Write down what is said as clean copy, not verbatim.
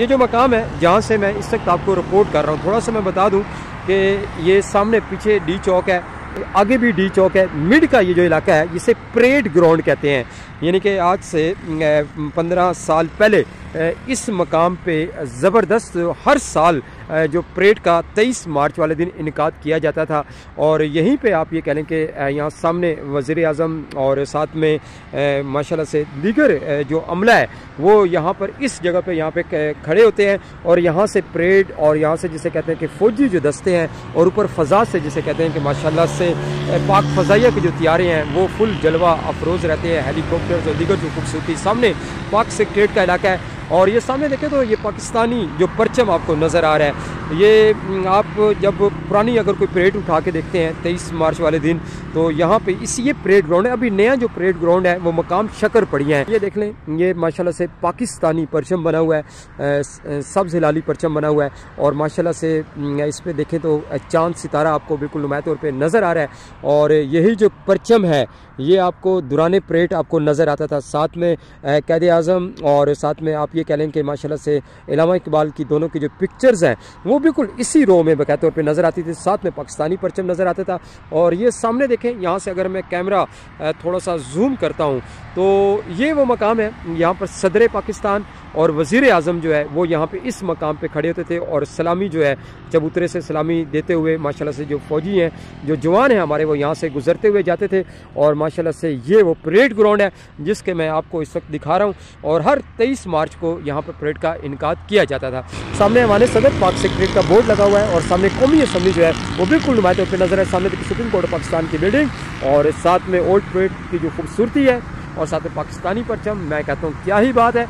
ये जो मकाम है जहाँ से मैं इस वक्त आपको रिपोर्ट कर रहा हूँ, थोड़ा सा मैं बता दूँ कि ये सामने पीछे डी चौक है, आगे भी डी चौक है। मिड का ये जो इलाका है इसे परेड ग्राउंड कहते हैं। यानी कि आज से 15 साल पहले इस मकाम पे ज़बरदस्त हर साल जो परेड का 23 मार्च वाले दिन इनकाद किया जाता था। और यहीं पे आप ये कह लें कि यहाँ सामने वज़ीर आज़म और साथ में माशाल्लाह से दीगर जो अमला है वो यहाँ पर इस जगह पे यहाँ पे खड़े होते हैं और यहाँ से परेड और यहाँ से जिसे कहते हैं कि फ़ौजी जो दस्ते हैं और ऊपर फ़ज़ा से जिसे कहते हैं कि माशाल्लाह से पाक फ़ज़ाइया के जो तियारे हैं वो फुल जलवा अफरोज़ रहते हैं, हेलीकॉप्टर्स और दीगर जो खूबसूरती। सामने पाक सेक्रेटरीट का इलाका है और ये सामने देखें तो ये पाकिस्तानी जो परचम आपको नज़र आ रहा है। ये आप जब पुरानी अगर कोई परेड उठा के देखते हैं 23 मार्च वाले दिन, तो यहाँ पे ये परेड ग्राउंड है। अभी नया जो परेड ग्राउंड है वो मकाम शक्कर पड़िया है। ये देख लें, ये माशाल्लाह से पाकिस्तानी परचम बना हुआ है, सब्ज़ हिलाली परचम बना हुआ है और माशाल्लाह से इस पर देखें तो चांद सितारा आपको बिल्कुल नुमाया तौर पर नज़र आ रहा है। और यही जो परचम है ये आपको दुराने परेड आपको नज़र आता था। साथ में कैद आज़म और साथ में आप ये कह लें कि माशाल्लाह से इलामा इकबाल की दोनों की जो पिक्चर्स हैं वो बिल्कुल इसी रो में बकायदा तौर पे नज़र आती थी। साथ में पाकिस्तानी परचम नज़र आता था। और ये सामने देखें, यहाँ से अगर मैं कैमरा थोड़ा सा जूम करता हूँ तो ये वो मकाम है। यहाँ पर सदर पाकिस्तान और वज़ीर आज़म जो है वो यहाँ पे इस मकाम पे खड़े होते थे और सलामी जो है चबूतरे से सलामी देते हुए माशाल्लाह से जो फ़ौजी हैं, जो जवान हैं हमारे, वो यहाँ से गुजरते हुए जाते थे। और माशाल्लाह से ये वो परेड ग्राउंड है जिसके मैं आपको इस वक्त दिखा रहा हूँ। और हर 23 मार्च को यहाँ पर परेड का इनकाद किया जाता था। सामने हमारे सदर पाक सेक्रेटरीट का बोर्ड लगा हुआ है और सामने कौमी असम्बली जो है वो बिल्कुल नुमाया तौर पर नज़र है। सामने देखिए सुप्रीम कोर्ट ऑफ पाकिस्तान की बिल्डिंग और साथ में ओल्ड परेड की जो खूबसूरती है और साथ में पाकिस्तानी परचम, मैं कहता हूँ क्या ही बात है।